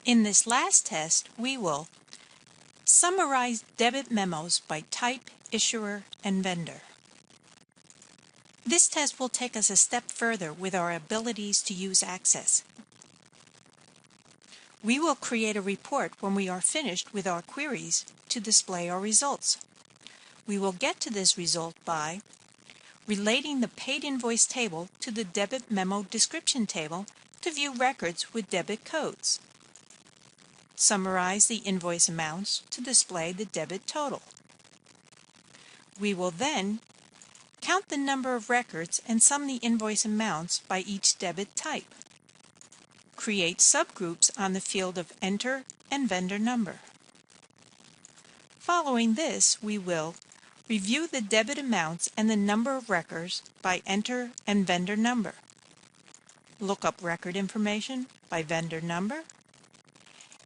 In this last test, we will summarize debit memos by type, issuer, and vendor. This test will take us a step further with our abilities to use Access. We will create a report when we are finished with our queries to display our results. We will get to this result by relating the paid invoice table to the debit memo description table to view records with debit codes. Summarize the invoice amounts to display the debit total. We will then count the number of records and sum the invoice amounts by each debit type. Create subgroups on the field of Enter and Vendor Number. Following this, we will review the debit amounts and the number of records by Enter and Vendor Number. Look up record information by vendor number,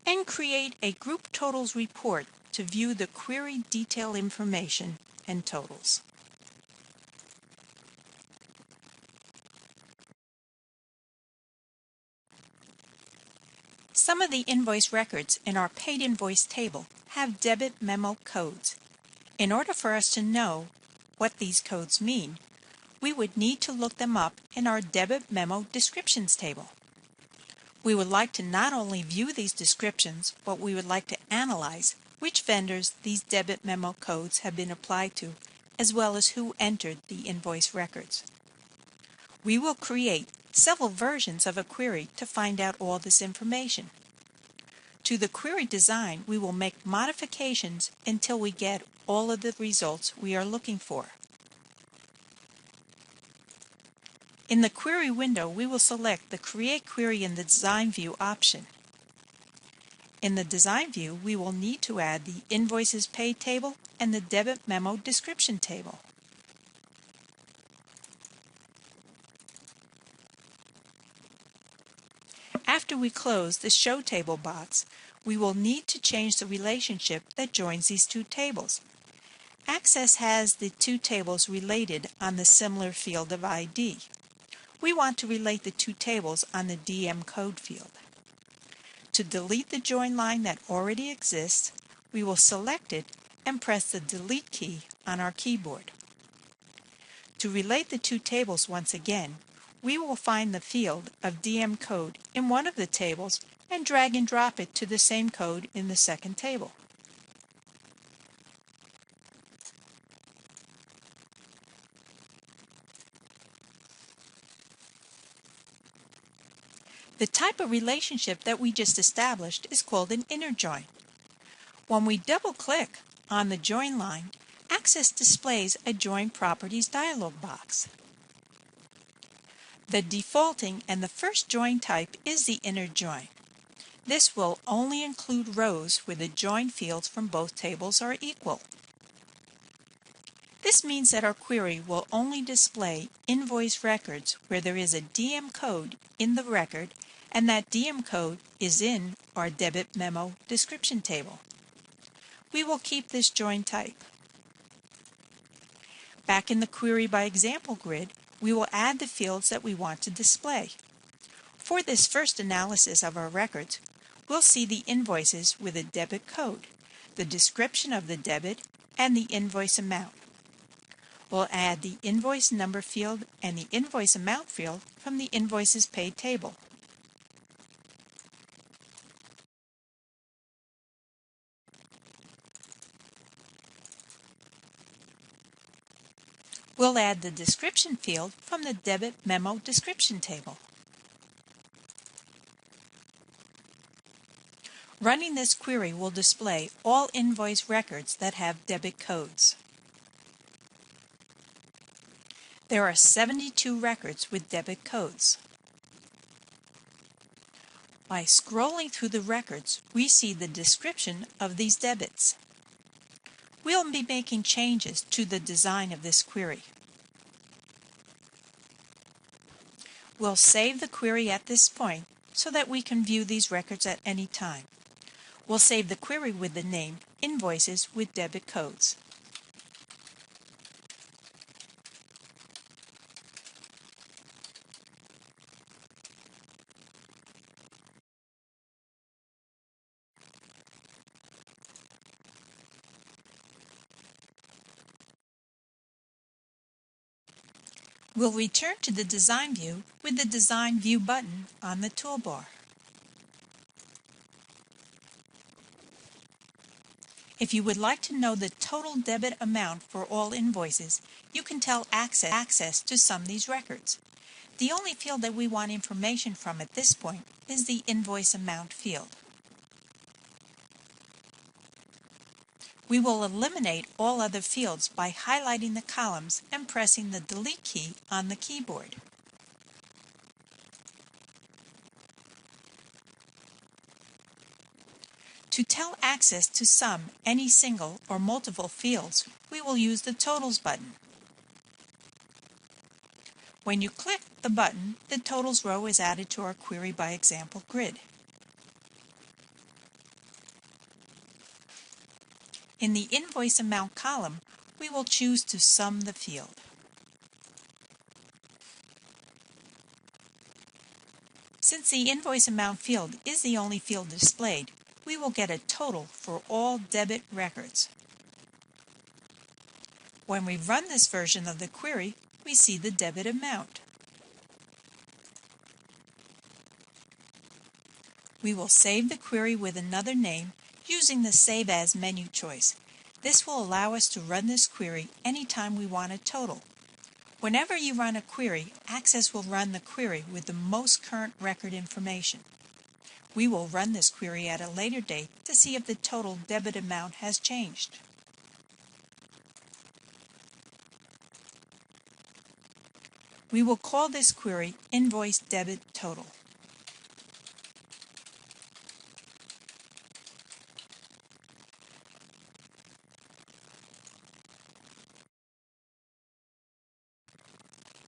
and create a group totals report to view the query detail information and totals. Some of the invoice records in our paid invoice table have debit memo codes. In order for us to know what these codes mean, we would need to look them up in our debit memo descriptions table. We would like to not only view these descriptions, but we would like to analyze which vendors these debit memo codes have been applied to, as well as who entered the invoice records. We will create several versions of a query to find out all this information. To the query design, we will make modifications until we get all of the results we are looking for. In the query window, we will select the Create Query in the Design View option. In the Design View, we will need to add the Invoices Paid table and the Debit Memo Description table. After we close the Show Table box, we will need to change the relationship that joins these two tables. Access has the two tables related on the similar field of ID. We want to relate the two tables on the DM code field. To delete the join line that already exists, we will select it and press the Delete key on our keyboard. To relate the two tables once again, we will find the field of DM code in one of the tables and drag and drop it to the same code in the second table. The type of relationship that we just established is called an inner join. When we double-click on the join line, Access displays a Join Properties dialog box. The defaulting and the first join type is the inner join. This will only include rows where the join fields from both tables are equal. This means that our query will only display invoice records where there is a DM code in the record and that DM code is in our debit memo description table. We will keep this join type. Back in the Query by Example grid, we will add the fields that we want to display. For this first analysis of our records, we'll see the invoices with a debit code, the description of the debit, and the invoice amount. We'll add the invoice number field and the invoice amount field from the Invoices Paid table. We'll add the description field from the Debit Memo Description table. Running this query will display all invoice records that have debit codes. There are 72 records with debit codes. By scrolling through the records, we see the description of these debits. We'll be making changes to the design of this query. We'll save the query at this point so that we can view these records at any time. We'll save the query with the name Invoices with Debit Codes. We'll return to the Design View with the Design View button on the toolbar. If you would like to know the total debit amount for all invoices, you can tell Access to sum these records. The only field that we want information from at this point is the invoice amount field. We will eliminate all other fields by highlighting the columns and pressing the Delete key on the keyboard. To tell Access to sum any single or multiple fields, we will use the Totals button. When you click the button, the Totals row is added to our Query by Example grid. In the Invoice Amount column, we will choose to sum the field. Since the Invoice Amount field is the only field displayed, we will get a total for all debit records. When we run this version of the query, we see the debit amount. We will save the query with another name using the Save As menu choice. This will allow us to run this query anytime we want a total. Whenever you run a query, Access will run the query with the most current record information. We will run this query at a later date to see if the total debit amount has changed. We will call this query Invoice Debit Total.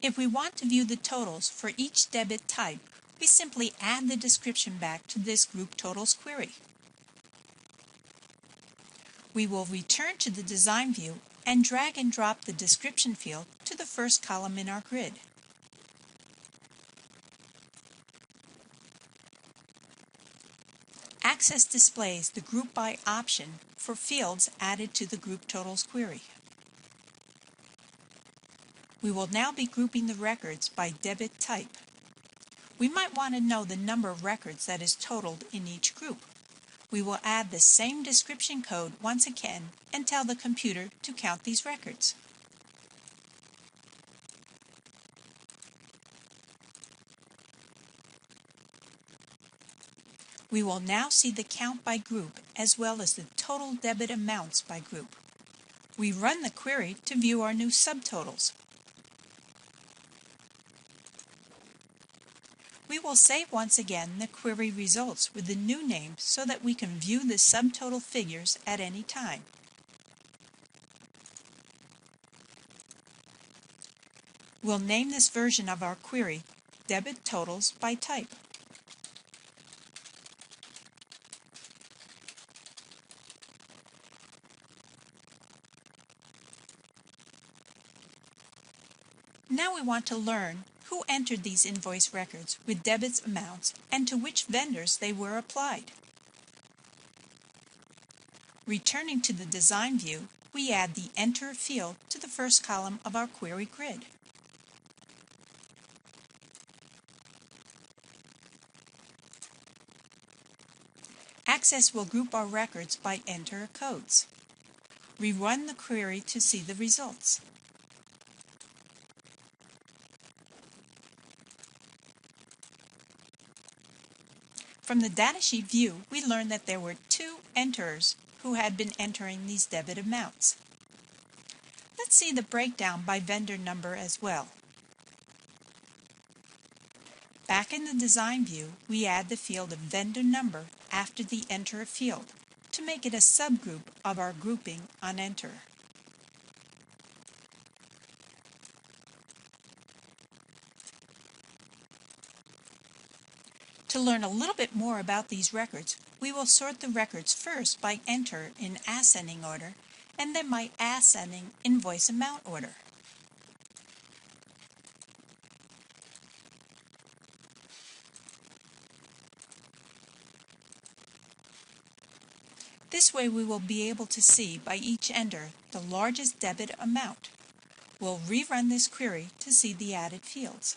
If we want to view the totals for each debit type, we simply add the description back to this Group Totals query. We will return to the Design View and drag and drop the description field to the first column in our grid. Access displays the Group By option for fields added to the Group Totals query. We will now be grouping the records by debit type. We might want to know the number of records that is totaled in each group. We will add the same description code once again and tell the computer to count these records. We will now see the count by group as well as the total debit amounts by group. We run the query to view our new subtotals. We will save once again the query results with the new name so that we can view the subtotal figures at any time. We'll name this version of our query Debit Totals by Type. Now we want to learn who entered these invoice records with debits amounts and to which vendors they were applied. Returning to the Design View, we add the Enter field to the first column of our query grid. Access will group our records by Enter codes. We run the query to see the results. From the datasheet view, we learned that there were 2 enterers who had been entering these debit amounts. Let's see the breakdown by vendor number as well. Back in the Design View, we add the field of vendor number after the Enterer field to make it a subgroup of our grouping on Enterer. To learn a little bit more about these records, we will sort the records first by Enterer in ascending order and then by ascending invoice amount order. This way we will be able to see by each enter the largest debit amount. We'll rerun this query to see the added fields.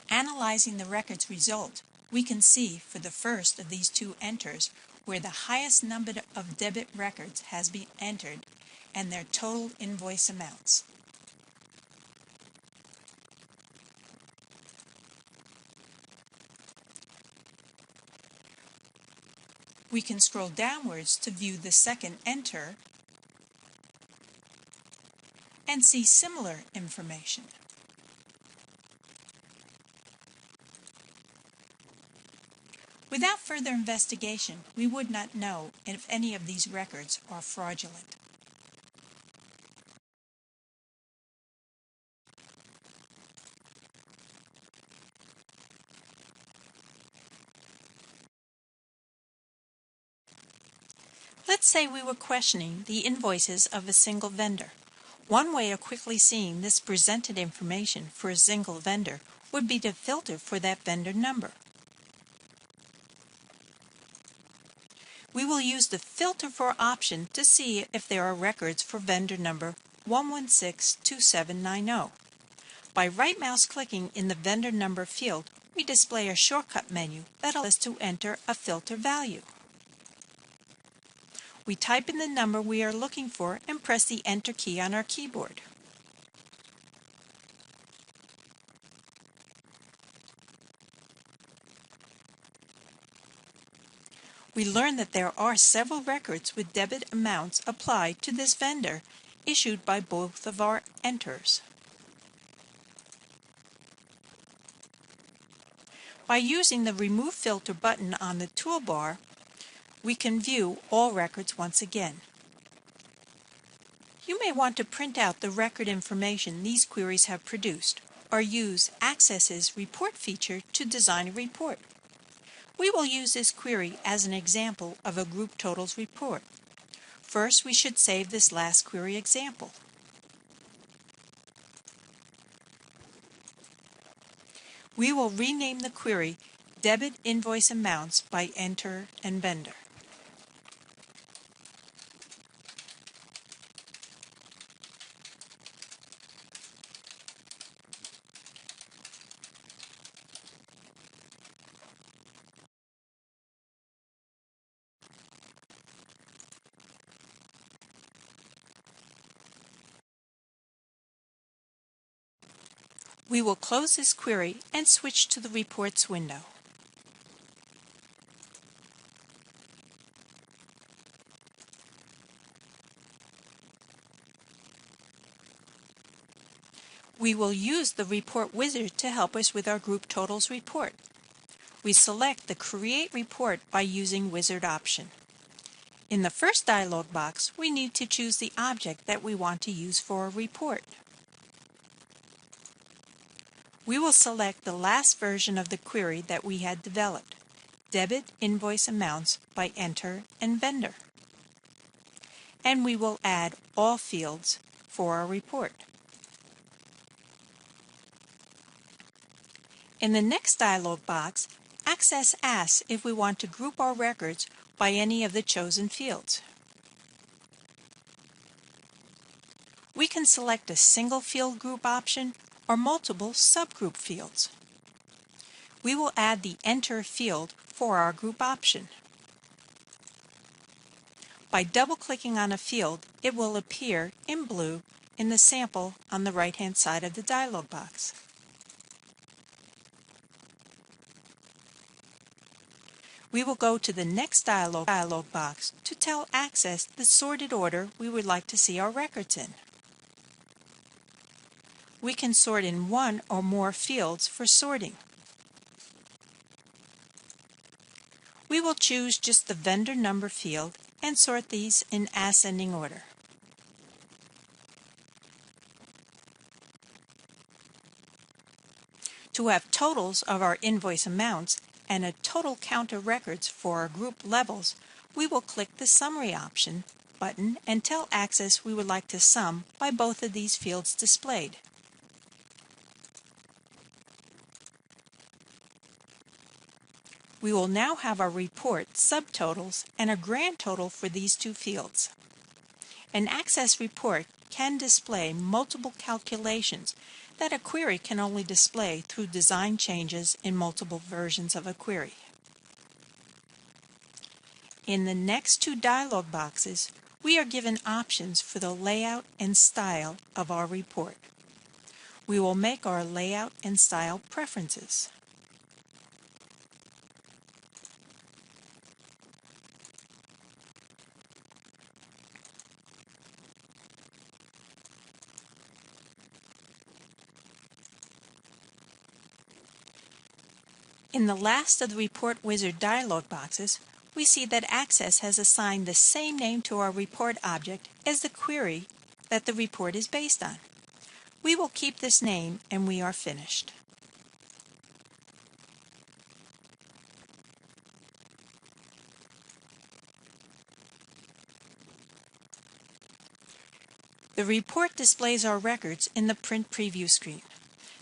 Analyzing the record's result, we can see for the first of these two enters where the highest number of debit records has been entered and their total invoice amounts. We can scroll downwards to view the second enter and see similar information. Without further investigation, we would not know if any of these records are fraudulent. Let's say we were questioning the invoices of a single vendor. One way of quickly seeing this presented information for a single vendor would be to filter for that vendor number. We will use the Filter For option to see if there are records for vendor number 1162790. By right-mouse clicking in the vendor number field, we display a shortcut menu that allows us to enter a filter value. We type in the number we are looking for and press the Enter key on our keyboard. We learn that there are several records with debit amounts applied to this vendor issued by both of our enters. By using the Remove Filter button on the toolbar, we can view all records once again. You may want to print out the record information these queries have produced, or use Access's Report feature to design a report. We will use this query as an example of a group totals report. First, we should save this last query example. We will rename the query Debit Invoice Amounts by Enter and Vendor. We will close this query and switch to the Reports window. We will use the Report Wizard to help us with our Group Totals report. We select the Create Report by using Wizard option. In the first dialog box, we need to choose the object that we want to use for a report. We will select the last version of the query that we had developed, Debit Invoice Amounts by Enter and Vendor. And we will add all fields for our report. In the next dialog box, Access asks if we want to group our records by any of the chosen fields. We can select a single field group option or multiple subgroup fields. We will add the Enter field for our group option. By double-clicking on a field, it will appear in blue in the sample on the right-hand side of the dialog box. We will go to the next dialog box to tell Access the sorted order we would like to see our records in. We can sort in one or more fields for sorting. We will choose just the vendor number field and sort these in ascending order. To have totals of our invoice amounts and a total count of records for our group levels, we will click the Summary option button and tell Access we would like to sum by both of these fields displayed. We will now have our report subtotals and a grand total for these two fields. An Access report can display multiple calculations that a query can only display through design changes in multiple versions of a query. In the next two dialog boxes, we are given options for the layout and style of our report. We will make our layout and style preferences. In the last of the Report Wizard dialog boxes, we see that Access has assigned the same name to our report object as the query that the report is based on. We will keep this name and we are finished. The report displays our records in the print preview screen.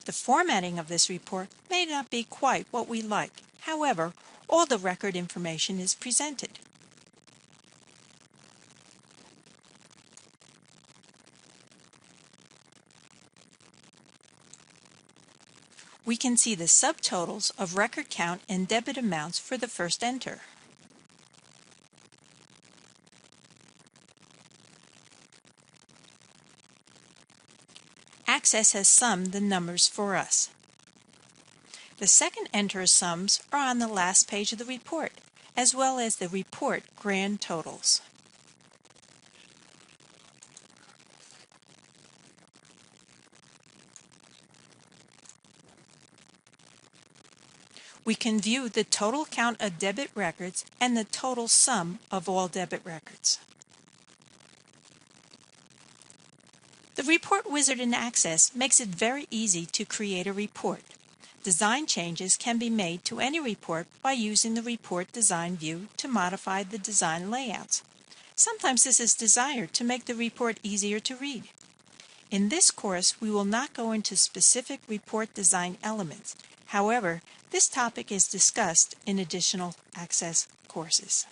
The formatting of this report may not be quite what we like. However, all the record information is presented. We can see the subtotals of record count and debit amounts for the first enter. Access has summed the numbers for us. The second enter sums are on the last page of the report, as well as the report grand totals. We can view the total count of debit records and the total sum of all debit records. The Report Wizard in Access makes it very easy to create a report. Design changes can be made to any report by using the Report Design view to modify the design layouts. Sometimes this is desired to make the report easier to read. In this course, we will not go into specific report design elements. However, this topic is discussed in additional Access courses.